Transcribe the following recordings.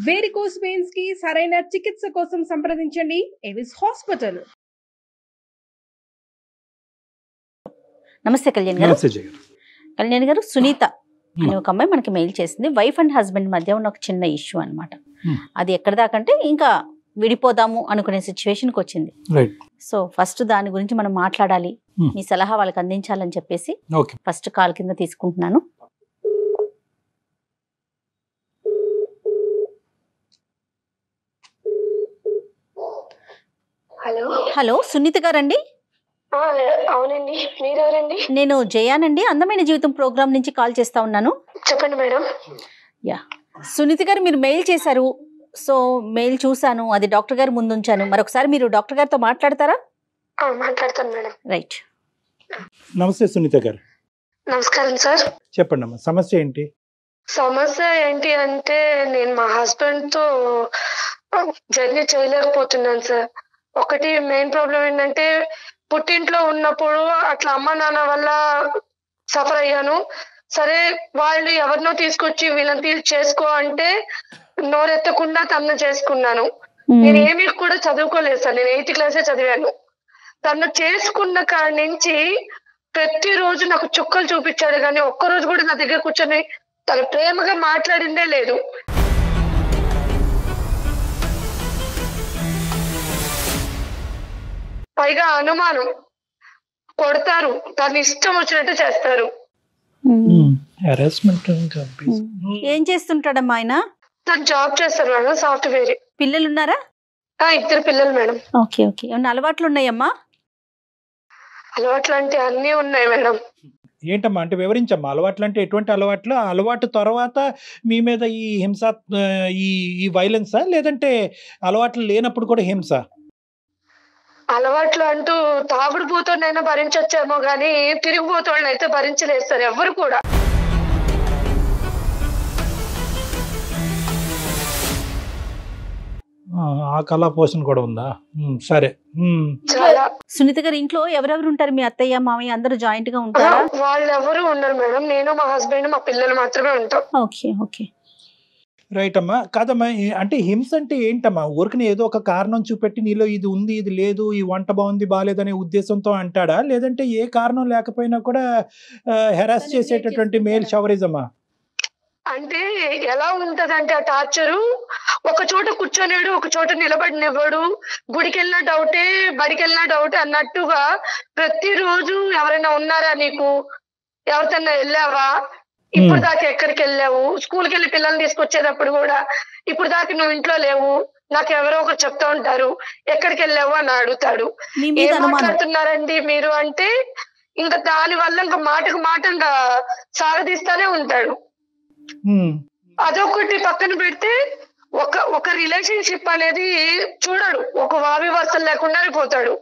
Varicose veins కి సరైన చికిత్స కోసం సంప్రదించండి ఎవిస్ హాస్పిటల్. నమస్తే కళ్యాణ్ గారు. కళ్యాణ్ గారు, సునీత అనే ఒక అమ్మాయి మనకి మెయిల్ చేసింది. వైఫ్ అండ్ హస్బెండ్ మధ్య ఉన్న ఒక చిన్న ఇష్యూ అనమాట. అది ఎక్కడ దాకంటే ఇంకా విడిపోదాము అనుకునే సిచ్యువేషన్కి వచ్చింది. సో ఫస్ట్ దాని గురించి మనం మాట్లాడాలి, మీ సలహా వాళ్ళకి అందించాలని చెప్పేసి ఫస్ట్ కాల్ కింద తీసుకుంటున్నాను. హలో హలో, సునీత గారండి? అవునండి, మీరెవరండి? నేను జయానండి, అందమైన జీవితం ప్రోగ్రామ్ నుంచి కాల్ చేస్తా ఉన్నాను. చెప్పండి మేడం. యా, సునీత గారు మీరు మెయిల్ చేశారు. సో మెయిల్ చూసాను, అది డాక్టర్ గారు ముందు ఉంచాను. మరొకసారి మీరు డాక్టర్ గారితో మాట్లాడతారా? మాట్లాడతాను మేడం. రైట్. నమస్తే సునీత గారు. నమస్కారం సార్. చెప్పండి అమ్మా, సమస్య ఏంటి? సమస్య ఏంటి అంటే నేను మా హస్బెండ్ తో జర్నీ చేయలేకపోతున్నాను సార్. ఒకటి మెయిన్ ప్రాబ్లం ఏంటంటే పుట్టింట్లో ఉన్నప్పుడు అట్లా అమ్మ నాన్న వల్ల సఫర్ అయ్యాను. సరే వాళ్ళు ఎవరినో తీసుకొచ్చి వీళ్ళని చేసుకో అంటే నోరెత్తకుండా తను చేసుకున్నాను. నేను ఏమీ కూడా చదువుకోలేదు సార్, నేను 8th క్లాసే చదివాను. తను చేసుకున్న కాడి నుంచి ప్రతిరోజు నాకు చుక్కలు చూపించాడు, కానీ ఒక్కరోజు కూడా నా దగ్గర కూర్చొని తను ప్రేమగా మాట్లాడిందే లేదు. పైగా అనుమానం, కొడతారు, తను ఇష్టం వచ్చినట్టు చేస్తారు. ఏం చేస్తుంటాడమ్మా ఆయన? తను జాబ్ చేస్తారు మేడం, సాఫ్ట్వేర్. పిల్లలు ఉన్నారా? 2 పిల్లలు మేడం. Okay okay. ఏమన్నా అలవాట్లు ఉన్నాయమ్మా? అలవాట్లు అంటే అన్నీ ఉన్నాయి మేడం. ఏంటమ్మా అంటే వివరించమ్మా. అలవాట్లు అంటే ఎటువంటి అలవాట్లు? అలవాటు తర్వాత మీ మీద ఈ హింస, ఈ వైలెన్సా, లేదంటే అలవాట్లు లేనప్పుడు కూడా హింస? అలవాట్లు అంటూ తాగుడు పోతోనైనా భరించొచ్చేమో గానీ తిరిగిపోతోళ్ళని అయితే భరించలేదు సార్ ఎవరు కూడా. ఆ కళా పోషణ కూడా ఉందా? సరే. చాలా. సునీత గారు, ఇంట్లో ఎవరెవరు ఉంటారు? మీ అత్తయ్య మామయ్య అందరూ జాయింట్ గా ఉంటారా? వాళ్ళు ఎవరు ఉండరు మేడం, నేను మా హస్బెండ్ మా పిల్లలు మాత్రమే ఉంటాం. Okay okay. రైట్ అమ్మా. కాదమ్మా, అంటే హింస అంటే ఏంటమ్మా? ఊరికనే ఏదో ఒక కారణం చూపెట్టి నీలో ఇది ఉంది ఇది లేదు, ఈ వంట బాగుంది బాగాలేదనే ఉద్దేశంతో అంటాడా, లేదంటే ఏ కారణం లేకపోయినా కూడా హెరాస్ చేసేటటువంటి మేల్ షవరిజమా? అంటే ఎలా ఉంటదంటే ఆ టార్చరు, ఒక చోట కూర్చోలేడు, ఒక చోట నిలబడినివ్వడు. గుడికి వెళ్ళినా డౌటే, బడికి వెళ్ళినా డౌటే అన్నట్టుగా ప్రతిరోజు ఎవరైనా ఉన్నారా నీకు, ఎవరికన్నా వెళ్ళావా, ఇప్పుడు దాకా ఎక్కడికి వెళ్ళావు, స్కూల్కి వెళ్ళి పిల్లల్ని తీసుకొచ్చేటప్పుడు కూడా ఇప్పుడు దాకా నువ్వు ఇంట్లో లేవు, నాకు ఎవరో ఒకరు చెప్తా ఉంటారు ఎక్కడికి వెళ్ళావు అని అడుగుతాడు. ఏం మాట్లాడుతున్నారండి మీరు అంటే ఇంకా దాని వల్ల ఇంకా మాటకు మాట ఇంకా సాగదీస్తానే ఉంటాడు. అదొకటి పక్కన పెడితే ఒక రిలేషన్షిప్ అనేది చూడడు, ఒక వావి వరుసలు లేకుండానే పోతాడు.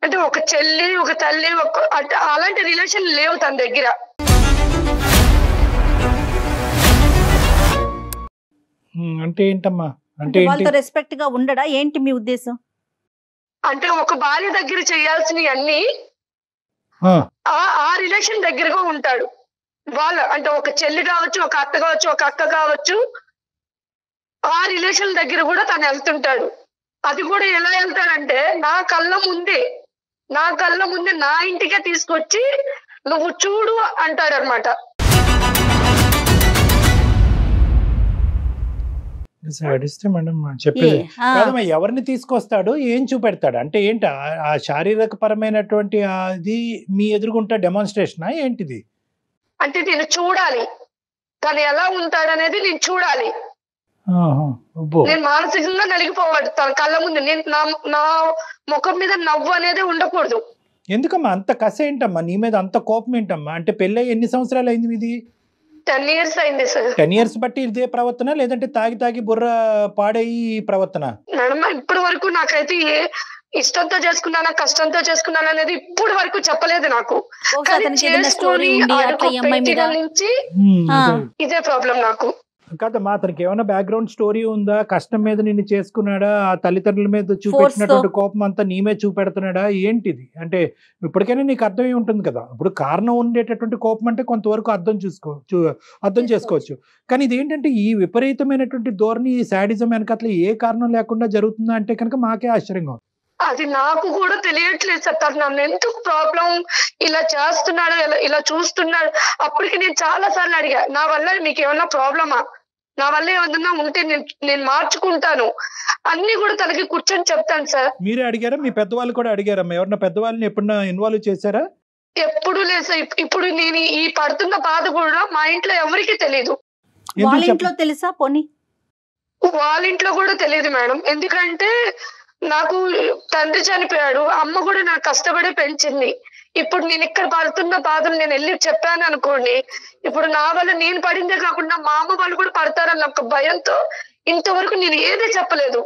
అంటే ఒక చెల్లి ఒక తల్లి అలాంటి రిలేషన్ లేవు తన దగ్గర. అంటే ఏంటమ్మా? అంటే వాళ్ళతో రెస్పెక్ట్ గా ఉండడా ఏంటి మీ ఉద్దేశం? అంటే ఒక భార్య దగ్గర చేయాల్సినవి అన్ని ఆ రిలేషన్ దగ్గరగా ఉంటాడు. వాళ్ళు అంటే ఒక చెల్లి కావచ్చు, ఒక అత్త కావచ్చు, ఒక అక్క కావచ్చు, ఆ రిలేషన్ దగ్గర కూడా తను వెళ్తుంటాడు. అది కూడా ఎలా వెళ్తాడంటే నా కళ్ళ ముందే నా ఇంటికే తీసుకొచ్చి నువ్వు చూడు అంటాడు అనమాట. చెప్పేది కాదమ్మా. ఎవరిని తీసుకొస్తాడు, ఏం చూపెడతాడు అంటే ఏంటి? ఆ శారీరక పరమైనటువంటి అది మీ ఎదురుగుంటా డెమాన్స్ట్రేషనా ఏంటిది? అంటే నేను చూడాలి, తను ఎలా ఉంటాడనేది నేను చూడాలి. నేను మానసికంగా నలిగిపోవాలి తన కళ్ళ ముందు. నేను నా ముఖం మీద నవ్వు అనేది ఉండకూడదు. ఎందుకమ్మా అంత కసి ఏంటమ్మా నీ మీద, అంత కోపం ఏంటమ్మా? అంటే పెళ్ళై ఎన్ని సంవత్సరాలు అయింది మీది? 10 years అయింది సార్. 10 years బట్టి ఇదే ప్రవర్తన, లేదంటే తాగి బుర్ర పాడయి ప్రవర్తన? మేడం ఇప్పటి వరకు నాకైతే ఇష్టంతో చేసుకున్నానా కష్టంతో చేసుకున్నానా అనేది ఇప్పుడు వరకు చెప్పలేదు నాకు. నుంచి ఇదే ప్రాబ్లం నాకు. కాదమ్మా, అతనికి ఏమైనా బ్యాక్గ్రౌండ్ స్టోరీ ఉందా? కష్టం మీద నిన్ను చేసుకున్నాడా? ఆ తల్లిదండ్రుల మీద చూపెట్టినటువంటి కోపం అంతా నీ మీద చూపెడుతున్నాడా? ఏంటిది అంటే ఇప్పటికైనా నీకు అర్థమై ఉంటుంది కదా. ఇప్పుడు కారణం ఉండేటటువంటి కోపం అంటే కొంతవరకు అర్థం చేసుకోవచ్చు. కానీ ఇదేంటంటే ఈ విపరీతమైనటువంటి ధోరణి, శాడిజం వెనకట్ల ఏ కారణం లేకుండా జరుగుతుందా అంటే కనుక మాకే ఆశ్చర్యంగా ఉంది. అది నాకు కూడా తెలియట్లేదు సార్. తను నన్ను ఎందుకు ప్రాబ్లం ఇలా చేస్తున్నాడు, ఇలా చూస్తున్నాడు. అప్పటికి నేను చాలా సార్లు అడిగా, నా వల్ల మీకు ఏమన్నా ప్రాబ్లమా, నా వల్ల ఏమన్నా ఉంటే నేను మార్చుకుంటాను అన్ని కూడా తనకి కూర్చొని చెప్తాను సార్. మీరే అడిగారా? మీ పెద్దవాళ్ళు కూడా అడిగారమ్మా? ఎవరన్నా పెద్దవాళ్ళని ఎప్పుడన్నా ఇన్వాల్వ్ చేశారా? ఎప్పుడు లేదు సార్. ఇప్పుడు నేను ఈ పడుతున్న బాధ కూడా మా ఇంట్లో ఎవరికి తెలియదు. వాళ్ళ ఇంట్లో తెలుసా? పోనీ వాళ్ళ ఇంట్లో కూడా తెలియదు మేడం. ఎందుకంటే నాకు తండ్రి చనిపోయాడు, అమ్మ కూడా నాకు కష్టపడి పెంచింది. ఇప్పుడు నేను ఇక్కడ పడుతున్న బాధలు నేను వెళ్ళి చెప్పాను అనుకోండి, ఇప్పుడు నా వల్ల నేను పడిందే కాకుండా మా అమ్మ వాళ్ళు కూడా పడతారన్న ఒక భయంతో ఇంతవరకు నేను ఏదే చెప్పలేదు.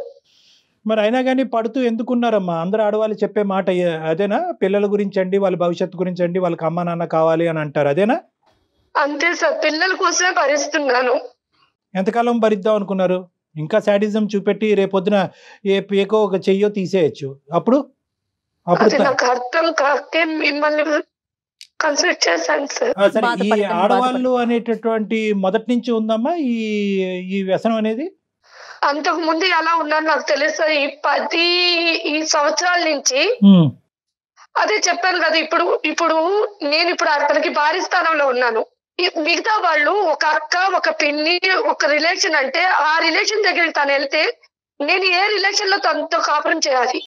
మరి అయినా కానీ పడుతూ ఎందుకున్నారమ్మా? అందరూ ఆడవాళ్ళు చెప్పే మాట అదేనా? పిల్లల గురించి అండి, వాళ్ళ భవిష్యత్తు గురించి అండి, వాళ్ళకి అమ్మ నాన్న కావాలి అని అంటారు, అదేనా? అంతే సార్, పిల్లల కోసమే భరిస్తున్నాను. ఎంతకాలం భరిద్దాం అనుకున్నారు? ఇంకా శాడిజం చూపెట్టి రేపొద్దున ఏ పేకో ఒక చెయ్యో తీసేయచ్చు. అప్పుడు నాకు అర్థం కాకే మిమ్మల్ని కన్సల్ట్ చేశాను సార్. సరే, ఈ ఆడవాళ్ళు అనేటటువంటి మొదటి నుంచి ఉందమ్మా ఈ వ్యసనం అనేది? అంతకు ముందు ఎలా ఉన్నాను నాకు తెలుసు సార్. ఈ సంవత్సరాల నుంచి అదే చెప్పాను కదా. ఇప్పుడు నేను అతనికి భారీ స్థానంలో ఉన్నాను. మిగతా వాళ్ళు ఒక అక్క, ఒక పిన్ని, ఒక రిలేషన్ అంటే ఆ రిలేషన్ దగ్గరికి తను వెళ్తే నేను ఏ రిలేషన్ లో తనతో కాపురం చేయాలి?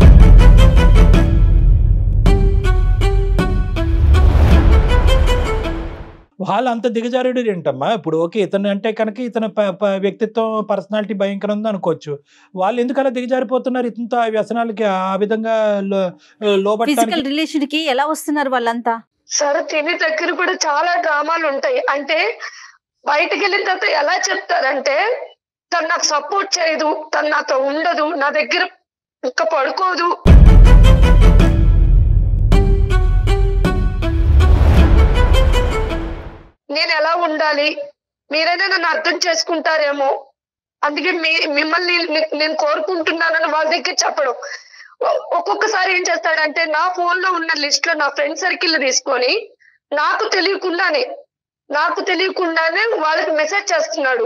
వాళ్ళు అంత దిగజారుడు ఏంటమ్మా? ఇప్పుడు ఓకే, ఇతను అంటే కనుక ఇతను వ్యక్తిత్వం, పర్సనాలిటీ భయంకరం ఉంది అనుకోవచ్చు. వాళ్ళు ఎందుకు అలా దిగజారిపోతున్నారు? ఇతనితో ఆ వ్యసనాలకి ఆ విధంగా ఫిజికల్ రిలేషన్ కి ఎలా వస్తున్నారు వాళ్ళంతా? సరే, తిని దగ్గర కూడా చాలా డ్రామాలు ఉంటాయి. అంటే బయటకు వెళ్ళిన తర్వాత ఎలా చెప్తారంటే, తను నాకు సపోర్ట్ చేయదు, తను నాతో ఉండదు, నా దగ్గర ఇంకా పడుకోదు. నేను ఎలా ఉండాలి, మీరైనా నన్ను అర్థం చేసుకుంటారేమో, అందుకే మిమ్మల్ని నేను కోరుకుంటున్నానని వాళ్ళ దగ్గర చెప్పడం. ఒక్కొక్కసారి ఏం చేస్తాడంటే నా ఫోన్ లో ఉన్న లిస్ట్ లో నా ఫ్రెండ్ సర్కిల్ తీసుకొని నాకు తెలియకుండానే వాళ్ళకి మెసేజ్ చేస్తున్నాడు.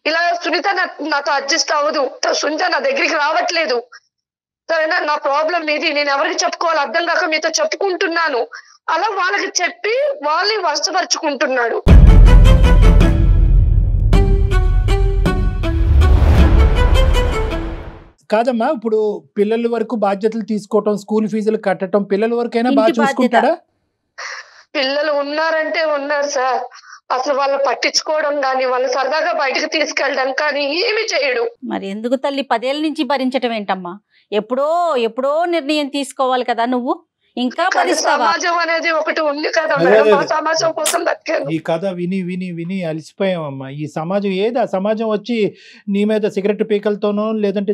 ఇలా సునీత నాతో అడ్జస్ట్ అవ్వదు, సునీత నా దగ్గరికి రావట్లేదు, సరేనా, నా ప్రాబ్లం ఇది, నేను ఎవరికి చెప్పుకోవాలి అర్థం కాక మీతో చెప్పుకుంటున్నాను, అలా వాళ్ళకి చెప్పి వాళ్ళని వశపరుచుకుంటున్నాడు. కాదమ్మా, ఇప్పుడు పిల్లల వరకు బాధ్యతలు తీసుకోవటం, స్కూల్ ఫీజులు కట్టడం, పిల్లల వరకైనా బాగా చూసుకుంటాడా? పిల్లలు ఉన్నారంటే ఉన్నారు సార్. అసలు వాళ్ళు పట్టించుకోవడం కానీ, వాళ్ళు సరదాగా బయటకు తీసుకెళ్ళడం కానీ ఏమి చేయడు. మరి ఎందుకు తల్లి 10 ఏళ్ళ నుంచి భరించటం ఏంటమ్మా? ఎప్పుడో నిర్ణయం తీసుకోవాలి కదా నువ్వు. ఇంకా సమాజం అనేది ఒకటి ఉంది కదా, సమాజం కోసం బతికాను. ఈ కథ విని విని విని అలసిపోయామమ్మా. ఈ సమాజం ఏది? ఆ సమాజం వచ్చి నీ మీద సిగరెట్ పీకలతోనో లేదంటే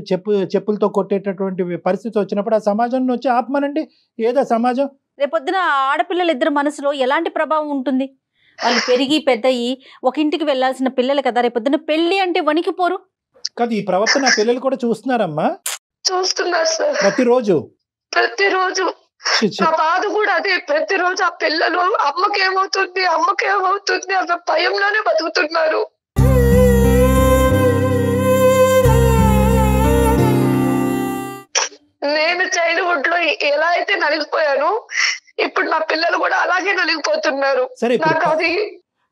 చెప్పులతో కొట్టేటటువంటి పరిస్థితి వచ్చినప్పుడు ఆ సమాజం వచ్చి ఆపమనండి. ఏదా సమాజం? రేపొద్దున ఆడపిల్లలు ఇద్దరు మనసులో ఎలాంటి ప్రభావం ఉంటుంది? వాళ్ళు పెరిగి పెద్దయి ఒక ఇంటికి వెళ్లాల్సిన పిల్లలు కదా, రేపొద్దున పెళ్లి అంటే వణికిపోరు కదా. ఈ ప్రవర్తన పిల్లలు కూడా చూస్తున్నారమ్మా. చూస్తున్నారు సార్, ప్రతిరోజు. నా బాధ కూడా అదే. ప్రతిరోజు ఆ పిల్లలు అమ్మకేమవుతుంది అన్న భయంలోనే బతుకుతున్నారు. నేను చైల్డ్హుడ్ లో ఎలా అయితే నలిగిపోయాను, ఇప్పుడు నా పిల్లలు కూడా అలాగే నలిగిపోతున్నారు. సరే, నాకు అది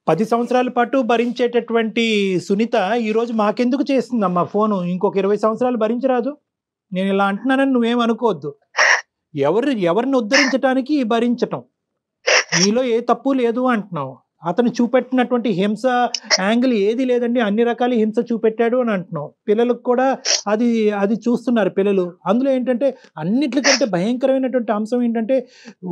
10 సంవత్సరాల పాటు భరించేటటువంటి సునీత ఈ రోజు మాకెందుకు చేస్తుందమ్మా ఫోను? ఇంకొక 20 సంవత్సరాలు భరించరాదు? నేను ఇలా అంటున్నానని నువ్వేమనుకోవద్దు. ఎవరిని ఉద్ధరించడానికి భరించటం, నీలో ఏ తప్పు లేదు అంటున్నావు. అతను చూపెట్టినటువంటి హింస యాంగిల్ ఏది లేదండి, అన్ని రకాల హింస చూపెట్టాడు అని అంటున్నాం. పిల్లలకు కూడా అది అది చూస్తున్నారు పిల్లలు. అందులో ఏంటంటే అన్నిటికంటే భయంకరమైనటువంటి అంశం ఏంటంటే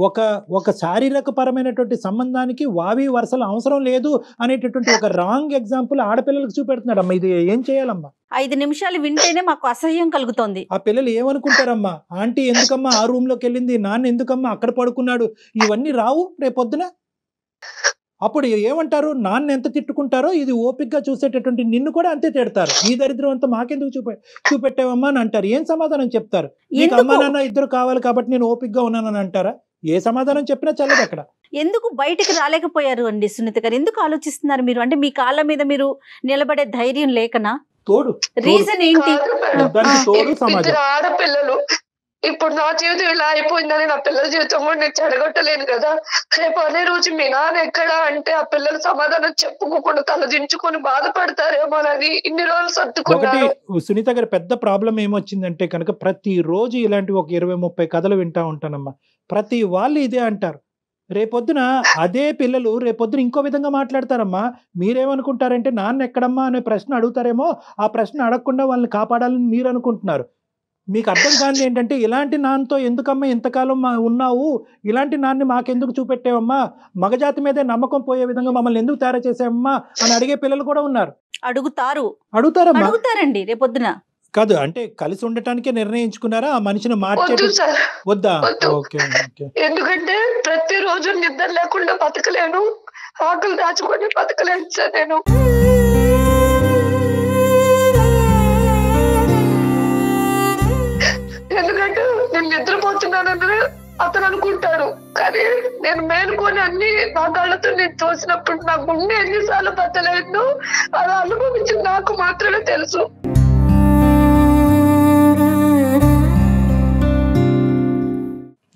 ఒక శారీరక పరమైనటువంటి సంబంధానికి వావి వరుసలు అవసరం లేదు అనేటటువంటి ఒక రాంగ్ ఎగ్జాంపుల్ ఆడపిల్లలకు చూపెడుతున్నాడు. అమ్మ ఇది ఏం చేయాలమ్మా? 5 నిమిషాలు వింటేనే మాకు అసహ్యం కలుగుతోంది. ఆ పిల్లలు ఏమనుకుంటారమ్మా? ఆంటీ ఎందుకమ్మా ఆ రూమ్ లోకి వెళ్ళింది, నాన్న ఎందుకమ్మా అక్కడ పడుకున్నాడు, ఇవన్నీ రావు రేపొద్దున. అప్పుడు ఏమంటారు? నాన్న ఎంత తిట్టుకుంటారో ఇది ఓపికగా చూసేటటువంటి నిన్ను కూడా అంతే తిడతారు. ఈ దరిద్రం అంతా మాకెందుకు చూపెట్టావమ్మా అని అంటారు. ఏం సమాధానం చెప్తారు? నీకు అమ్మా నాన్న ఇద్దరు కావాలి కాబట్టి నేను ఓపికగా ఉన్నానని అంటారా? ఏ సమాధానం చెప్పినా చల్లదు అక్కడ. ఎందుకు బయటికి రాలేకపోయారు అండి సునీత గారు? ఎందుకు ఆలోచిస్తున్నారు మీరు? అంటే మీ కాళ్ళ మీద మీరు నిలబడే ధైర్యం లేకనా? తోడు రీజన్ ఏంటి? తోడు సమాజం. ఇద్దరు ఆడపిల్లలు. ఇప్పుడు నా జీవితం ఇలా అయిపోయిందని నా పిల్లల జీవితం కూడా నేను చెడగొట్టలేను కదా. రేపు అనే రోజు మీ నాన్న ఎక్కడా అంటే ఆ పిల్లలు సమాధానం చెప్పుకోకుండా తలదించుకొని బాధపడతారేమోనని ఇన్ని రోజులు సర్దుకున్నాను. ఒకటి సునీత గారి పెద్ద ప్రాబ్లం ఏమొచ్చిందంటే కనుక ప్రతి రోజు ఇలాంటి ఒక 20-30 కథలు వింటా ఉంటానమ్మా. ప్రతి వాళ్ళు ఇదే అంటారు. రేపొద్దున అదే పిల్లలు రేపొద్దున ఇంకో విధంగా మాట్లాడతారమ్మా. మీరేమనుకుంటారంటే నాన్న ఎక్కడమ్మా అనే ప్రశ్న అడుగుతారేమో, ఆ ప్రశ్న అడగకుండా వాళ్ళని కాపాడాలని మీరు అనుకుంటున్నారు. మీకు అర్థం కాని ఏంటంటే ఇలాంటి నాన్నతో ఎందుకమ్మా ఇంతకాలం ఉన్నావు, ఇలాంటి నాన్ని మాకెందుకు చూపెట్టావమ్మా, మగజాతి మీదే నమ్మకం పోయే విధంగా మమ్మల్ని ఎందుకు తయారు చేసావమ్మా అని అడిగే పిల్లలు కూడా ఉన్నారు. అడుగుతారమ్మా, అడుగుతారండి రేపొద్దున. కాదు అంటే కలిసి ఉండటానికే నిర్ణయించుకున్నారా? ఆ మనిషిని మార్చేది వద్దా? ఓకే. ఎందుకంటే ప్రతిరోజు నిద్ర లేకుండా బతకలేను, ఆకలి దాచుకొని బతకలేను సార్ నేను. ఎందుకంటే నేను నిద్రపోతున్నానని అతను అనుకుంటాడు, కానీ నేను మేలుకొని అన్ని నా కళ్ళతో నేను చూసినప్పుడు నా గుండె ఎన్నిసార్లు బతలేదు అది అనుభవించింది నాకు మాత్రమే తెలుసు.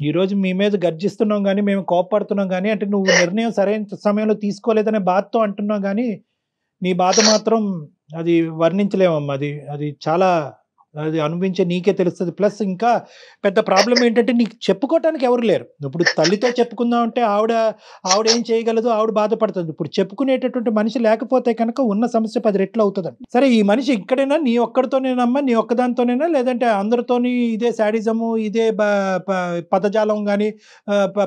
ఈ రోజు మీ మీద గర్జిస్తున్నాం కానీ, మేము కోపడుతున్నాం కానీ, అంటే నువ్వు నిర్ణయం సరైన సమయంలో తీసుకోలేదనే బాధతో అంటున్నాం కానీ నీ బాధ మాత్రం అది వర్ణించలేమమ్మా. అది చాలా అది అనుభవించే నీకే తెలుస్తుంది. ప్లస్ ఇంకా పెద్ద ప్రాబ్లం ఏంటంటే నీకు చెప్పుకోవటానికి ఎవరు లేరు. ఇప్పుడు తల్లితో చెప్పుకుందాం అంటే ఆవిడ ఏం చేయగలదు, ఆవిడ బాధపడుతుంది. ఇప్పుడు చెప్పుకునేటటువంటి మనిషి లేకపోతే కనుక ఉన్న సమస్య 10 రెట్లు అవుతుందండి. సరే ఈ మనిషి ఇక్కడైనా నీ ఒక్కడితోనేనమ్మా, నీ ఒక్కదానితోనేనా, లేదంటే అందరితోని ఇదే శాడిజము ఇదే పదజాలం కానీ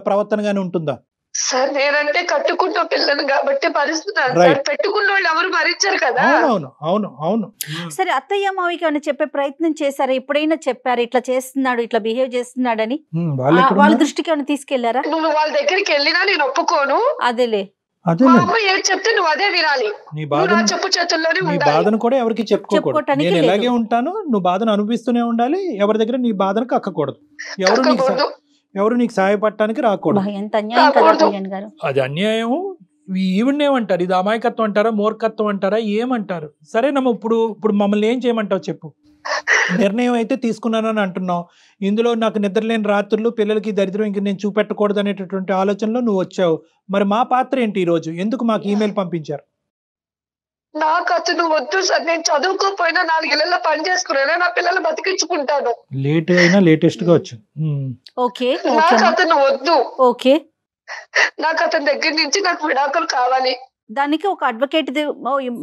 ప్రవర్తన కానీ ఉంటుందా? సార్ నేనంటే కట్టుకుంటూ పిల్లను కాబట్టి భరిస్తున్నాను. పెట్టుకున్న వాళ్ళు ఎవరు భరించారు కదా. అవును. సరే అత్తయ్య మావికి ఏమైనా చెప్పే ప్రయత్నం చేశారా? ఎప్పుడైనా చెప్పారు ఇట్లా చేస్తున్నాడు, ఇట్లా బిహేవ్ చేస్తున్నాడని? వాళ్ళ దృష్టికి ఏమైనా తీసుకెళ్లారా? నువ్వు వాళ్ళ దగ్గరికి వెళ్ళినా నేను ఒప్పుకోను. అదేలే, మా అమ్మ ఏం చెప్తే నువ్వు అదే వినాలి. నీ చెప్పు చేతుల్లోనే నీ బాధను కూడా ఎవరికి చెప్పుకోకూడదు. నేను ఇలాగే ఉంటాను, నువ్వు బాధను అనుభవిస్తూనే ఉండాలి. ఎవరి దగ్గర నీ బాధను కక్కకూడదు. ఎవరు నీకు సహాయపడటానికి రాకూడదు. అది అన్యాయం. ఈవిడేమంటారు? ఇది అమాయకత్వం అంటారా, మూర్ఖత్వం అంటారా, ఏమంటారు? సరేనమ్మా, ఇప్పుడు మమ్మల్ని ఏం చేయమంటావు చెప్పు. నిర్ణయం అయితే తీసుకున్నానని అంటున్నావు. ఇందులో నాకు నిద్రలేని రాత్రులు, పిల్లలకి దరిద్రం ఇంక నేను చూపెట్టకూడదు అనేటటువంటి ఆలోచనలో నువ్వు వచ్చావు. మరి మా పాత్ర ఏంటి? ఈరోజు ఎందుకు మాకు ఈమెయిల్ పంపించారు? నాకు అతను వద్దు సార్. నేను చదువుకోపోయినా 4 ఏళ్ళలో పని చేసుకున్నా నా పిల్లలు బతికించుకుంటాను. లేట్ అయినా లేటెస్ట్ గా వచ్చింది. నాకు అతను వద్దు. ఓకే, నాకు అతని దగ్గర నుంచి నాకు విడాకులు కావాలి. దానికి ఒక అడ్వకేట్,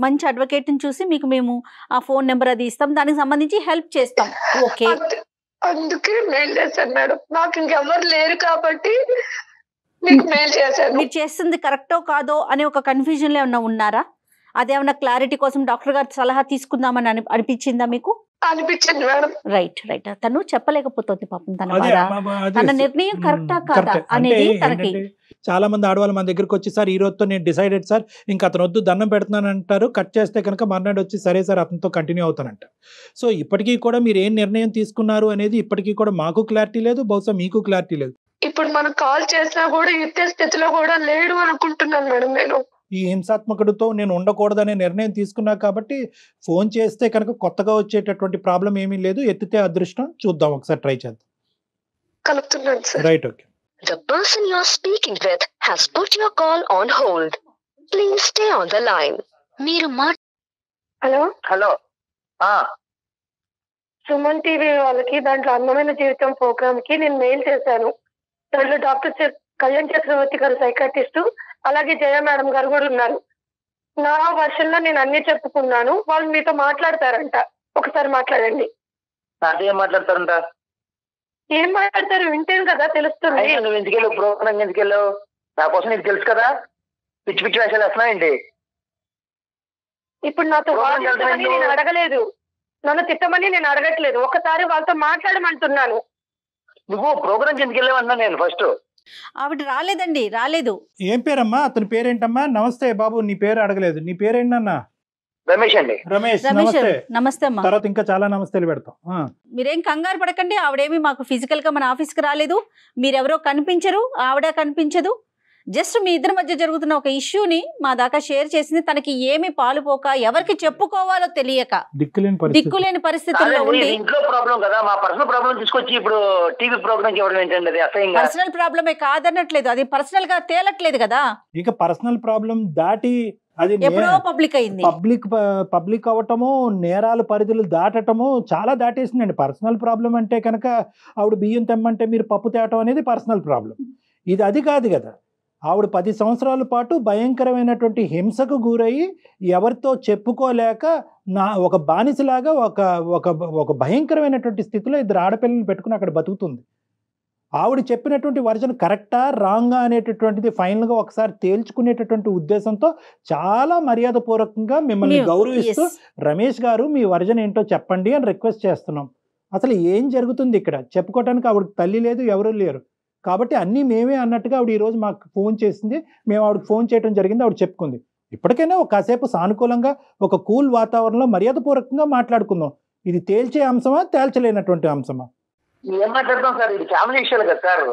మంచి అడ్వకేట్ ని చూసి మీకు మేము ఆ ఫోన్ నెంబర్ అది ఇస్తాం, దానికి సంబంధించి హెల్ప్ చేస్తాం. ఓకే, అందుకే మెయిల్ చేశాను మేడం. నాకు ఇంకెవరు లేరు కాబట్టి మీకు మెయిల్ చేశాను. మీరు చేస్తుంది కరెక్టో కాదో అనే ఒక కన్ఫ్యూజన్ లో ఏమన్నా ఉన్నారా? అదేమన్నా క్లారిటీ కోసం డాక్టర్ గారి సలహా తీసుకుందామని అనిపించిందా మీకు? అనిపించింది మేడం. రైట్. తను చెప్పలేకపోతుంది పాపం, తన నిర్ణయం కరెక్టా కాదా అనేది తనకి. చాలా మంది ఆడవాళ్ళు మన దగ్గరకు వచ్చి, సార్ ఈ రోజుతో నేను డిసైడెడ్ సార్, ఇంకా అతను వద్దు దండం పెడుతున్నాను అంటారు. కట్ చేస్తే కనుక మర్నాడు వచ్చి సరే సార్ అతనితో కంటిన్యూ అవుతానంట. సో ఇప్పటికీ కూడా మీరు ఏం నిర్ణయం తీసుకున్నారు అనేది ఇప్పటికీ కూడా మాకు క్లారిటీ లేదు, బహుశా మీకు క్లారిటీ లేదు. ఇప్పుడు మనం కాల్ చేసినా కూడా ఎత్తే స్థితిలో కూడా లేడు అనుకుంటున్నాను మేడం. నేను ఈ హింసాత్మకుడితో నేను ఉండకూడదనే నిర్ణయం తీసుకున్నా కాబట్టి ఫోన్ చేస్తే కనుక కొత్తగా వచ్చేటటువంటి ప్రాబ్లం ఏమీ లేదు. ఎత్తితే అదృష్టం. చూద్దాం, ఒకసారి ట్రై చేద్దాం. కలుపుతున్నాను sir. Right, okay. The person you are speaking with has put your call on hold. Please stay on the line. మీరు హలో సుమన్ టీవీ వాళ్ళకి దాంట్లో అందమైన జీవితం ప్రోగ్రామ్ కి నేను మెయిల్ చేశాను. దాంట్లో డాక్టర్ కళ్యాణ్ చక్రవర్తి గారు సైకాట్రిస్ట్, అలాగే జయ మేడం గారు కూడా ఉన్నారు. నా వర్షన్ లో నేను అన్ని చెప్పుకున్నాను. వాళ్ళు మీతో మాట్లాడతారంట, ఒకసారి మాట్లాడండి. ఏం మాట్లాడతారంట? ఏం మాట్లాడతారు వింటేను కదా తెలుస్తుంది. నువ్వు ఎందుకు వెళ్ళావు? ప్రోగ్రామ్ ఎందుకు వెళ్ళావు? నా కోసం నీకు తెలుసు కదా. పిచ్చి పిచ్చి వేషాలు వేస్తున్నావు ఏంటి? ఇప్పుడు నాతో వాదించమని నేను అడగలేదు, నన్ను తిట్టమని నేను అడగట్లేదు. ఒకసారి వాళ్ళతో మాట్లాడమంటున్నాను. నువ్వు ప్రోగ్రామ్ ఎందుకు వెళ్ళావు అన్నా నేను ఫస్ట్. ఆవిడ రాలేదండి, రాలేదు. ఏం పేరమ్మా? అతని పేరేంటమ్మా? నమస్తే బాబు, నీ పేరు అడగలేదు. నీ పేరేంటన్నా? రమేష్ అండి. రమేష్, రమేష్ నమస్తే. నమస్తే అమ్మా. తర్వాత ఇంకా చాలా నమస్తేలు పెడతాం. మీరేం కంగారు పడకండి. ఆవిడేమి మాకు ఫిజికల్ గా మన ఆఫీస్కి రాలేదు. మీరెవరో కనిపించరు, ఆవిడ కనిపించదు. జస్ట్ మీ ఇద్దరి మధ్య జరుగుతున్న ఒక ఇష్యూని మా దాకా షేర్ చేసింది. తనకి ఏమి పాలుపోక, ఎవరికి చెప్పుకోవాలో తెలియక, దిక్కులేని పరిస్థితుల్లో ఉండి. ఇంట్లో ప్రాబ్లం కదా, మా పర్సనల్ ప్రాబ్లం తీసుకొచ్చి ఇప్పుడు టీవీ ప్రోగ్రామ్ ఇవ్వడం ఏంటండి? అది అసహ్యంగా. పర్సనల్ ప్రాబ్లమే కాదనట్లేదు, అది పర్సనల్ గా తేలట్లేదు కదా. ఇక పర్సనల్ ప్రాబ్లం దాటి అది ఎప్పుడో పబ్లిక్ అయింది. పబ్లిక్ అవటము, నేరాల పరిధులు దాటటము చాలా దాటేసిందండి. పర్సనల్ ప్రాబ్లం అంటే కనుక ఆవిడ బియ్యం తెమ్మంటే మీరు పప్పు తేవటం అనేది పర్సనల్ ప్రాబ్లం. ఇది అది కాదు కదా. ఆవిడ 10 సంవత్సరాల పాటు భయంకరమైనటువంటి హింసకు గురయ్యి ఎవరితో చెప్పుకోలేక ఒక బానిసలాగా ఒక భయంకరమైనటువంటి స్థితిలో 2 ఆడపిల్లలు పెట్టుకుని అక్కడ బతుకుతుంది. ఆవిడ చెప్పినటువంటి వర్జన్ కరెక్టా రాంగా అనేటటువంటిది ఫైనల్గా ఒకసారి తేల్చుకునేటటువంటి ఉద్దేశంతో చాలా మర్యాదపూర్వకంగా మిమ్మల్ని గౌరవిస్తూ రమేష్ గారు మీ వర్జన్ ఏంటో చెప్పండి అని రిక్వెస్ట్ చేస్తున్నాం. అసలు ఏం జరుగుతుంది ఇక్కడ చెప్పుకోవడానికి ఆవిడకి తల్లి లేదు, ఎవరూ లేరు. కాబట్టి అన్నీ మేమే అన్నట్టుగా ఆవిడ ఈరోజు మాకు ఫోన్ చేసింది. మేము ఆవిడకి ఫోన్ చేయడం జరిగింది. ఆవిడ చెప్పుకుంది. ఇప్పటికైనా ఒక కాసేపు సానుకూలంగా ఒక కూల్ వాతావరణంలో మర్యాదపూర్వకంగా మాట్లాడుకుందాం. ఇది తేల్చే అంశమా, తేల్చలేనటువంటి అంశమా? ఏం మాట్లాడతాం సార్? ఇది ఫ్యామిలీ విషయాలు కదా సార్.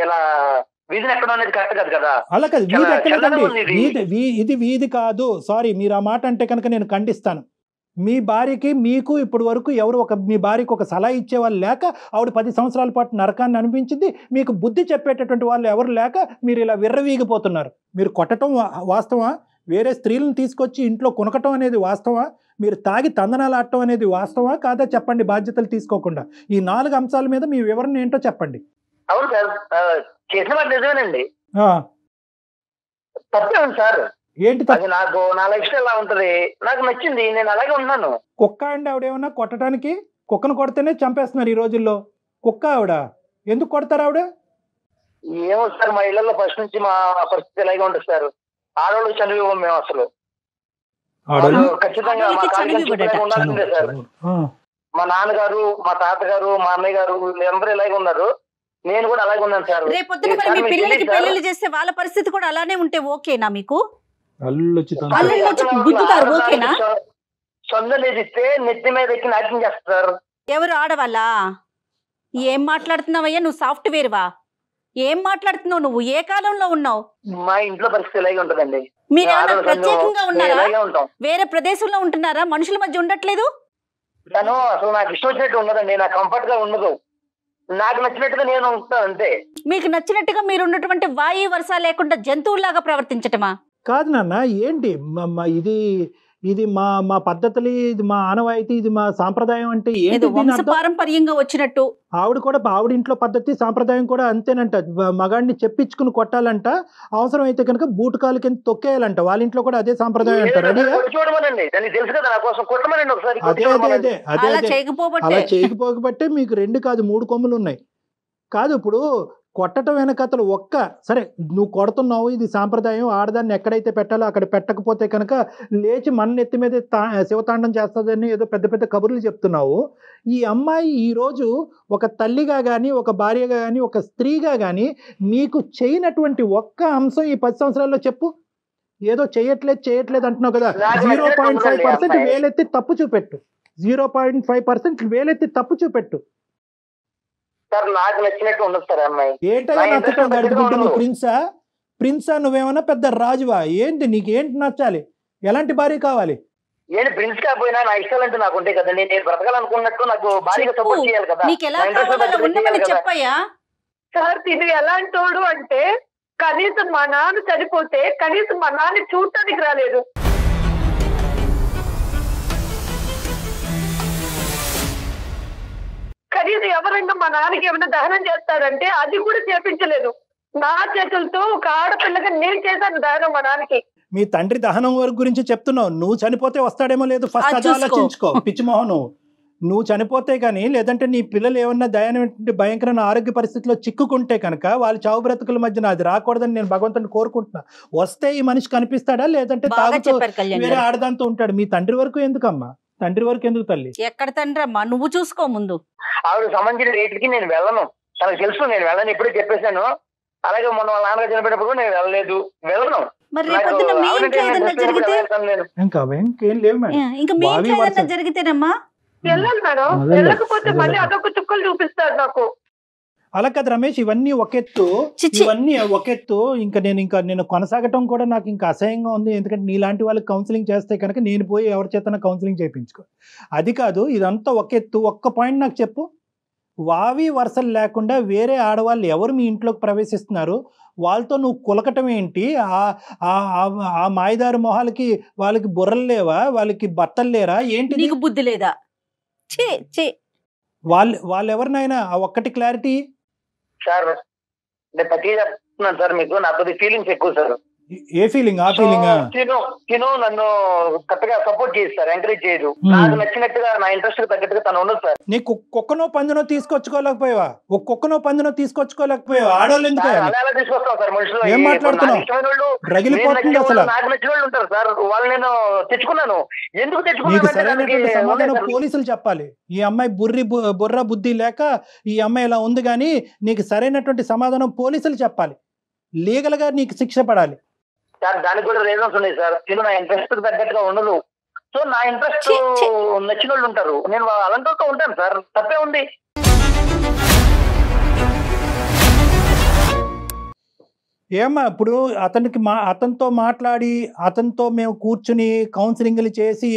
ఇలా వీధిని ఎక్కడ అనేది కరెక్ట్ కాదు కదా. అలా కాదు, వీధి ఎక్కలేదండి. ఇది వీధి కాదు. సారీ, మీరు ఆ మాట అంటే కనుక నేను ఖండిస్తాను. మీ భార్యకి మీకు ఇప్పటి వరకు ఎవరు మీ భార్యకి ఒక సలహా ఇచ్చేవాళ్ళు లేక ఆవిడ 10 సంవత్సరాల పాటు నరకాన్ని అనిపించింది. మీకు బుద్ధి చెప్పేటటువంటి వాళ్ళు ఎవరు లేక మీరు ఇలా విర్రవీగిపోతున్నారు. మీరు కొట్టడం వాస్తవా? వేరే స్త్రీలను తీసుకొచ్చి ఇంట్లో కొనకటం అనేది వాస్తవా? మీరు తాగి తందనాలు ఆడటం అనేది వాస్తవా కాదా చెప్పండి, బాధ్యతలు తీసుకోకుండా. ఈ 4 అంశాల మీద మీ వివరణ ఏంటో చెప్పండి. అవును సార్, చేసిన మాట నిజమేనండి. తప్పే ఉంది సార్. ఏంటి? నాకు నా లైఫ్ స్టైల్ ఎలా ఉంటది, నాకు నచ్చింది, నేను అలాగే ఉన్నాను. కుక్క అండి ఆవిడేమన్నా కొట్టడానికి? కుక్కను కొడితేనే చంపేస్తున్నారు ఈ రోజుల్లో. కుక్క ఆవిడ ఎందుకు కొడతారు ఆవిడ? ఏమో సార్, మా ఇళ్లలో ఫస్ట్ నుంచి మా పరిస్థితి ఇలాగే ఉంటుంది సార్. ఆడవాళ్ళు చనిపోయాం మేము అసలు. ఖచ్చితంగా మా కాలేజీ ఉండాల్సిందే సార్. మా నాన్నగారు, మా తాతగారు, మా అన్నయ్య గారు వీళ్ళందరూ ఇలాగే ఉన్నారు. నేను కూడా అలాగే ఉన్నాను సార్. రేపొద్దున మీ పిల్లలకి పెళ్లిళ్ళు చేస్తే వాళ్ళ పరిస్థితి కూడా అలానే ఉంటే ఓకేనా మీకు? సొంత ఇస్తే నెత్తి మీద ఎక్కి నాట్యం చేస్తారు. ఎవరు? ఆడవాళ్ళా? ఏం మాట్లాడుతున్నావయ్యా నువ్వు? సాఫ్ట్వేర్ వా? ఏం మాట్లాడుతున్నావు నువ్వు? ఏ కాలంలో ఉన్నావు? మా ఇంట్లో పరిస్థితి ఇలాగే ఉంటదండి. మీరు ప్రత్యేకంగా ఉన్నారా? వేరే ప్రదేశంలో ఉంటున్నారా? మనుషుల మధ్య ఉండట్లేదు? తను అసలు నాకు ఇష్టం వచ్చినట్టు ఉండదండి. నాకు కంఫర్ట్ గా ఉండదు. నాకు నచ్చినట్టుగా నేను ఉంటాను అంతే. మీకు నచ్చినట్టుగా మీరు ఉన్నటువంటి వాయు వర్ష లేకుండా జంతువులాగా ప్రవర్తించటమా? కాదు నాన్న, ఏంటి ఇది మా పద్ధతులు, ఇది మా ఆనవాయితీ, ఇది మా సాంప్రదాయం అంటే ఏంటి? పారంపర్యంగా వచ్చినట్టు ఆవిడ కూడా ఆవిడ ఇంట్లో పద్ధతి సాంప్రదాయం కూడా అంతేనంట. మగాడిని చెప్పించుకుని కొట్టాలంట, అవసరం అయితే కనుక బూటకాలు కింద తొక్కేయాలంట. వాళ్ళ ఇంట్లో కూడా అదే సాంప్రదాయం అంటారు. అలా చేయకపోబట్టే మీకు 2 కాదు 3 కొమ్ములు ఉన్నాయి. కాదు, ఇప్పుడు కొట్టడం వెనకతలు సరే నువ్వు కొడుతున్నావు, ఇది సాంప్రదాయం, ఆడదాన్ని ఎక్కడైతే పెట్టాలో అక్కడ పెట్టకపోతే కనుక లేచి మన నెత్తి మీద శివతాండం చేస్తుందని ఏదో పెద్ద పెద్ద కబుర్లు చెప్తున్నావు. ఈ అమ్మాయి ఈరోజు ఒక తల్లిగా కానీ, ఒక భార్యగా కానీ, ఒక స్త్రీగా కానీ మీకు చేయనటువంటి ఒక్క అంశం ఈ 10 సంవత్సరాల్లో చెప్పు. ఏదో చేయట్లేదు అంటున్నావు కదా. 0.5% వేలెత్తి తప్పు చూపెట్టు. 0.5% వేలెత్తి తప్పు చూపెట్టు. నాకు నచ్చినట్టు ఉండదు సార్ అమ్మాయి. ఏంటో నచ్చటం గడిపిగుడ్డు? నువ్వు ప్రిన్సా? నువ్వేమన్నా పెద్ద రాజువా? ఏంటి నీకేంటి నచ్చాలి? ఎలాంటి భార్య కావాలి? నేను ప్రిన్స్ కాకపోయినా నా ఇష్టాలు అంటే నాకు ఉంటాయి కదండి. నేను బ్రతకాలనుకున్నట్టు నాకు భార్యగా సపోర్ట్ చేయాలి కదా. సార్ ఇది ఎలాంటోడు అంటే కనీసం మా నాన్న చనిపోతే కనీసం మా నాన్న చూడటానికి రాలేదు. కనీసం ఎవరైనా మా నాన్నకి ఏమైనా దహనం చేస్తాడంటే అది కూడా చేపించలేదు. నా చేతులతో ఒక ఆడపిల్లగా నేను చేశాను దానం మా నాన్నకి. మీ తండ్రి దహనం వరకు గురించి చెప్తున్నావు. నువ్వు చనిపోతే వస్తాడేమో లేదు, ఫస్ట్ అది ఆలోచించుకో పిచ్చిమోహన్. నువ్వు చనిపోతే కానీ, లేదంటే నీ పిల్లలు ఏమన్నా భయంకరమైన ఆరోగ్య పరిస్థితిలో చిక్కుకుంటే కనుక వాళ్ళ చావు బ్రతుకుల మధ్యన అది రాకూడదని నేను భగవంతుని కోరుకుంటున్నా. వస్తే ఈ మనిషి కనిపిస్తాడా, లేదంటే తాగుతూ వేరే ఆడదాంతో ఉంటాడు. మీ తండ్రి వరకు ఎందుకమ్మా? తండ్రి వరకు ఎందుకు తల్లి? ఎక్కడ తండ్రి అమ్మా, నువ్వు చూసుకో ముందు. ఆవిడ సంబంధించిన రేట్లకి నేను వెళ్ళను, తనకు తెలుసు నేను వెళ్ళను, ఇప్పుడే చెప్పేశాను. అలాగే మొన్న వాళ్ళ నాన్నగారు చనిపోయినప్పుడు నేను వెళ్ళను. మరి రేపొద్దున మీ ఇంట్లో ఏదన్నా జరిగితే, ఇంకేం లేవు మేడం, ఇంకా మీ ఇంట్లో ఏదన్నా జరిగితేనమ్మా వెళ్ళాలి మేడం. వెళ్ళకపోతే మళ్ళీ అదొక చుక్కలు చూపిస్తారు నాకు. అలా కదా రమేష్, ఇవన్నీ ఒకెత్తు, ఇవన్నీ ఒకెత్తు. ఇంకా నేను కొనసాగటం కూడా నాకు ఇంకా అసహ్యంగా ఉంది. ఎందుకంటే నీలాంటి వాళ్ళకి కౌన్సిలింగ్ చేస్తే కనుక నేను పోయి ఎవరి చేతన కౌన్సిలింగ్ చేయించుకో. అది కాదు, ఇదంతా ఒకెత్తు. ఒక్క పాయింట్ నాకు చెప్పు. వావి వరుసలు లేకుండా వేరే ఆడవాళ్ళు ఎవరు మీ ఇంట్లోకి ప్రవేశిస్తున్నారు? వాళ్ళతో నువ్వు కులకటం ఏంటి? ఆ మాయదారు మొహాలకి వాళ్ళకి బుర్రలు లేవా? వాళ్ళకి భర్తలు లేరా ఏంటి? నీకు బుద్ధి లేదా? వాళ్ళు ఎవరినైనా ఆ ఒక్కటి క్లారిటీ సార్. నేను ప్రతి చెప్తున్నాను సార్ మీకు, నాకు ఫీలింగ్స్ ఎక్కువ సార్. ఏ ఫీలింగ్? ఆ ఫీలింగ్ తిను నన్ను కరెక్ట్గా సపోర్ట్ చేస్తారు, ఎంకరేజ్ చేయదు. నాకు నచ్చినట్టుగా నా ఇంట్రెస్ట్ తగ్గట్టుగా తను ఉండదు సార్. నీకు కుక్కనో పందునో తీసుకొచ్చుకోలేకపోయావా? ఒక కుక్కనో పందునో తీసుకొచ్చుకోలేకపోయావా? ఆడవాళ్ళు ఎందుకు అలా తీసుకొస్తాం సార్ మనుషులు. ఏం మాట్లాడుతున్నావు? రగిలిపోతుంది అసలు. నాకు నచ్చిన వాళ్ళు ఉంటారు సార్, వాళ్ళు నేను తెచ్చుకున్నాను. ఎందుకు నీకు తెచ్చుకున్నాను? సరైనటువంటి సమాధానం పోలీసులు చెప్పాలి. ఈ అమ్మాయి బుర్ర బుద్ధి లేక ఈ అమ్మాయి ఇలా ఉంది, కానీ నీకు సరైనటువంటి సమాధానం పోలీసులు చెప్పాలి. లీగల్ గా నీకు శిక్ష పడాలి సార్. దానికి కూడా రీజన్స్ ఉన్నాయి సార్. తిను నా ఇంట్రెస్ట్ తగ్గట్టుగా ఉండదు. సో నా ఇంట్రెస్ట్ నచ్చిన వాళ్ళు ఉంటారు, నేను అలాంటి ఉంటాను సార్. తప్పే ఉంది. ఏమ్మా ఇప్పుడు అతనితో మాట్లాడి, అతనితో మేము కూర్చుని కౌన్సిలింగ్లు చేసి,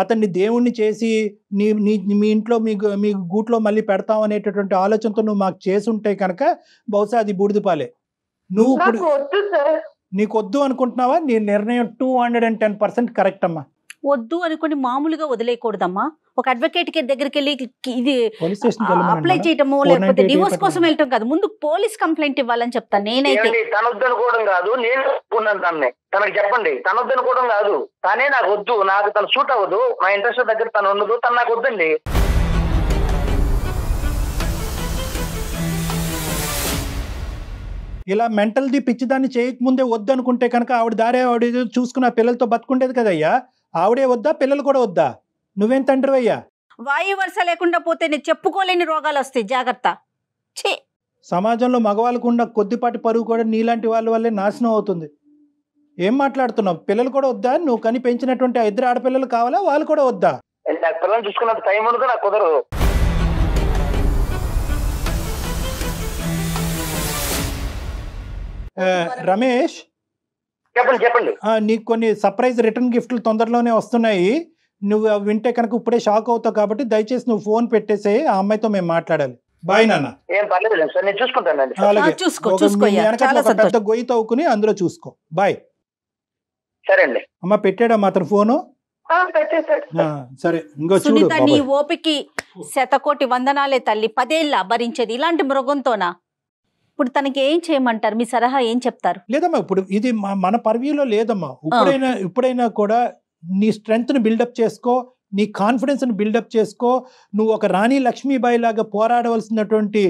అతన్ని దేవుణ్ణి చేసి మీ ఇంట్లో మీ గూట్లో మళ్ళీ పెడతాం అనేటటువంటి ఆలోచనతో నువ్వు మాకు చేసి ఉంటే కనుక బహుశా అది బూడిదపాలే. నువ్వు ఇప్పుడు నీకు వద్దు అనుకుంటున్నావా? నీ నిర్ణయం 210% కరెక్ట్ అమ్మా. వద్దు అనుకుని మామూలుగా వదిలేయకూడదమ్మా. ఒక అడ్వకేట్ కి దగ్గరికి వెళ్ళి ఇది అప్లై చేయటము, లేకపోతే డివోర్స్ కోసం వెళ్ళటం కాదు, ముందు పోలీస్ కంప్లైంట్ ఇవ్వాలని చెప్తాను నేనైతే. తనొద్దనుకోవడం కాదు, నేను ఒప్పుకున్నాను తనని. తనకు చెప్పండి, తనొద్దనుకోవడం కాదు, తనే నాకు వద్దు, నాకు తను సూట్ అవ్వదు, నా ఇంట్రెస్ట్ దగ్గర తను ఉండదు, తను నాకు వద్దండి. ఇలా మెంటల్ది పిచ్చిదాన్ని చేయకముందే వద్దు అనుకుంటే కనుక ఆవిడ దారే ఆవిడ చూసుకున్న పిల్లలతో బతుకుండేది కదయ్యా. ఆవిడే వద్దా, పిల్లలు కూడా వద్దా? నువ్వేం తండ్రివయ్యా? వాయు వరుస లేకుండా పోతే నేను చెప్పుకోలేని రోగాలు వస్తాయి, జాగ్రత్త. సమాజంలో మగవాళ్ళకు ఉన్న కొద్దిపాటి పరువు కూడా నీలాంటి వాళ్ళ వల్లే నాశనం అవుతుంది. ఏం మాట్లాడుతున్నావు? పిల్లలు కూడా వద్దా? నువ్వు కని పెంచినటువంటి 2 ఆడపిల్లలు కావాలా? వాళ్ళు కూడా వద్దా? నాకు పిల్లలు చూసుకున్నంత టైం ఉండదు, నాకు కుదరదు. రమేష్ చెప్పండి. నీకు కొన్ని సర్ప్రైజ్ రిటర్న్ గిఫ్ట్లు తొందరలోనే వస్తున్నాయి. నువ్వు వింటే కనుక ఇప్పుడే షాక్ అవుతావు, కాబట్టి దయచేసి నువ్వు ఫోన్ పెట్టేసే, ఆ అమ్మాయితో మేము మాట్లాడాలి. బాయ్ నాన్న. ఏం పర్లేదు సార్, నేను చూసుకుంటానండి. పెద్ద గొయ్యి తవ్వుకుని అందులో చూసుకో. బాయ్. సరే అండి. అమ్మ పెట్టాడమ్మా అతను ఫోను. సరే, ఇంకో సునీత, నీ ఓపికి శతకోటి వందనాలే తల్లి. 10 ఏళ్ళ భరించేది ఇలాంటి మృగంతోనా? ఇప్పుడు తనకి ఏం చేయమంటారు? మీ సలహా ఏం చెప్తారు? లేదమ్మా, ఇప్పుడు ఇది మన పర్వ్యూలో లేదమ్మా. ఇప్పుడైనా కూడా నీ స్ట్రెంగ్త్ని బిల్డప్ చేసుకో, నీ కాన్ఫిడెన్స్ని బిల్డప్ చేసుకో. నువ్వు ఒక రాణి లక్ష్మీబాయి లాగా పోరాడవలసినటువంటి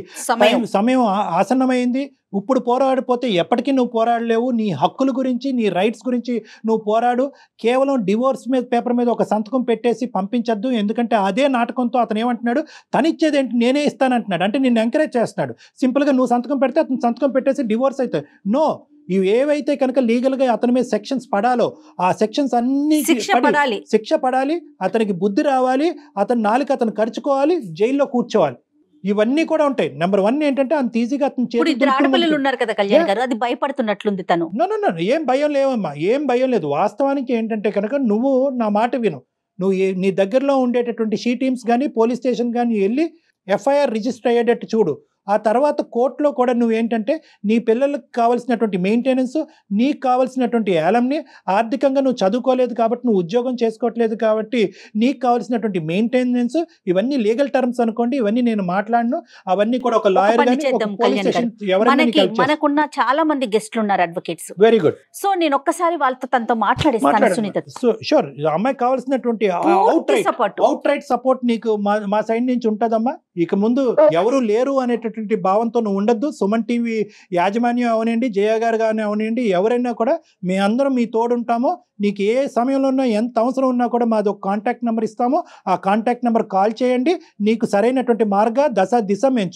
సమయం ఆసన్నమైంది. ఇప్పుడు పోరాడిపోతే ఎప్పటికీ నువ్వు పోరాడలేవు. నీ హక్కుల గురించి, నీ రైట్స్ గురించి నువ్వు పోరాడు. కేవలం డివోర్స్ పేపర్ మీద ఒక సంతకం పెట్టేసి పంపించద్దు. ఎందుకంటే అదే నాటకంతో అతను ఏమంటున్నాడు, తనిచ్చేది ఏంటి, నేనే ఇస్తానంటున్నాడు. అంటే నిన్ను ఎంకరేజ్ చేస్తున్నాడు. సింపుల్గా నువ్వు సంతకం పెడితే అతను సంతకం పెట్టేసి డివోర్స్ అవుతాయి. నో, ఇవి ఏవైతే కనుక లీగల్గా అతని మీద సెక్షన్స్ పడాలో ఆ సెక్షన్స్ అన్ని శిక్ష పడాలి. అతనికి బుద్ధి రావాలి, అతని నాలుక అతను ఖర్చుకోవాలి, జైల్లో కూర్చోవాలి. ఇవన్నీ కూడా ఉంటాయి. నెంబర్ 1 ఏంటంటే అంత ఈజీగా అతను ఆడపిల్లలు ఉన్నారు కదా కళ్యాణ్ గారు, అది భయపడుతున్నట్లుంది తను. నో, ఏం భయం లేవమ్మా, ఏం భయం లేదు. వాస్తవానికి ఏంటంటే కనుక నువ్వు నా మాట విను. నువ్వు నీ దగ్గరలో ఉండేటటువంటి షీ టీమ్స్ కానీ పోలీస్ స్టేషన్ కానీ వెళ్ళి ఎఫ్ఐఆర్ రిజిస్టర్ అయ్యేటట్టు చూడు. ఆ తర్వాత కోర్టులో కూడా నువ్వేంటంటే నీ పిల్లలకు కావాల్సినటువంటి మెయింటెనెన్స్, నీకు కావాల్సినటువంటి ఏలంని, ఆర్థికంగా నువ్వు చదువుకోలేదు కాబట్టి, నువ్వు ఉద్యోగం చేసుకోవట్లేదు కాబట్టి నీకు కావాల్సినటువంటి మెయింటెనెన్స్, ఇవన్నీ లీగల్ టర్మ్స్ అనుకోండి. ఇవన్నీ నేను మాట్లాడను. అవన్నీ కూడా ఒక లాయర్ పని గాని, ఒక చేద్దాం పోలీస్ కళ్యాణ్ స్టేషన్ గారు. ఎవరైనా నీకు మనకి help చేస్తారు. మనకున్న చాలా మంది గెస్ట్లు ఉన్నారు అడ్వకేట్స్. Very good. సో నేను ఒక్కసారి వాళ్ళతో తనతో మాట్లాడిస్తాను సునీత. సో షూర్, అమ్మాయికి కావాల్సినటువంటి అవుట్ రైట్ సపోర్ట్ నీకు మా సైడ్ నుంచి ఉంటదమ్మా. ఇక ముందు ఎవరు లేరు అనేటటువంటి భావంతో నువ్వు ఉండద్దు. సుమన్ టీవీ యాజమాన్యం అవనండి, జయ గారు కానీ అవనండి, ఎవరైనా కూడా మీ అందరం మీ తోడుంటాము. నీకు ఏ సమయంలో ఉన్నా, ఎంత అవసరం ఉన్నా కూడా మాది ఒక కాంటాక్ట్ నెంబర్ ఇస్తాము. ఆ కాంటాక్ట్ నెంబర్ కాల్ చేయండి. నీకు సరైనటువంటి మార్గ దిశ మేము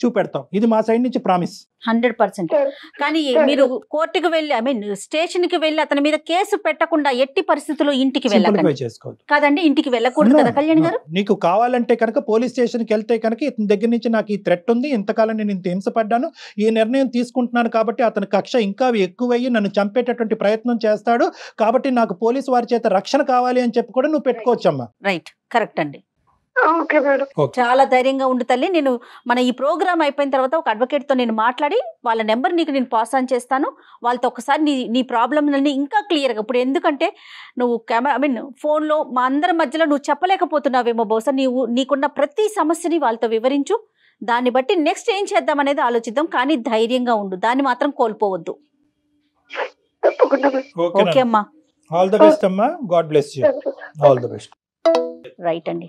చూపెడతాం. ఇది మా సైడ్ నుంచి ప్రామిస్. 100%. కానీ మీరు కోర్టుకు వెళ్ళి, ఐ మీన్ స్టేషన్ కి వెళ్ళి అతని మీద కేసు పెట్టకుండా ఎట్టి పరిస్థితుల్లో ఇంటికి వెళ్ళకండి. కాదండి, ఇంటికి వెళ్ళకూడదు కదా కళ్యాణ్ గారు. నీకు కావాలంటే కనుక పోలీస్ స్టేషన్కి వెళ్తే కనుక ఇతని దగ్గర నుంచి నాకు ఈ థ్రెట్ ఉంది, ఇంతకాలం నేను ఇంత హింసపడ్డాను, ఈ నిర్ణయం తీసుకుంటున్నాను కాబట్టి అతని కక్ష ఇంకా ఎక్కువయ్యి నన్ను చంపేటటువంటి ప్రయత్నం చేస్తాడు కాబట్టి నాకు పోలీసు వారి చేత రక్షణ కావాలి అని చెప్పి కూడా నువ్వు పెట్టుకోవచ్చమ్మా. రైట్, కరెక్ట్ అండి. Okay madam. చాలా ధైర్యంగా ఉండు తల్లి. నేను మన ఈ ప్రోగ్రామ్ అయిపోయిన తర్వాత ఒక అడ్వకేట్ తో నేను మాట్లాడి వాళ్ళ నెంబర్ నీకు నేను పాస్ ఆన్ చేస్తాను. వాళ్ళతో ఒకసారి నీ ప్రాబ్లమ్ ఇంకా క్లియర్గా, ఇప్పుడు ఎందుకంటే నువ్వు కెమెరా, ఐ మీన్ ఫోన్లో మా అందరి మధ్యలో నువ్వు చెప్పలేకపోతున్నావేమో, బహుశా నీకున్న ప్రతి సమస్యని వాళ్ళతో వివరించు. దాన్ని బట్టి నెక్స్ట్ ఏం చేద్దాం అనేది ఆలోచిద్దాం. కానీ ధైర్యంగా ఉండు, దాన్ని మాత్రం కోల్పోవద్దు. ఓకే అమ్మా. ఆల్ ద బెస్ట్ అమ్మా. God bless you. All the best. Right అండి.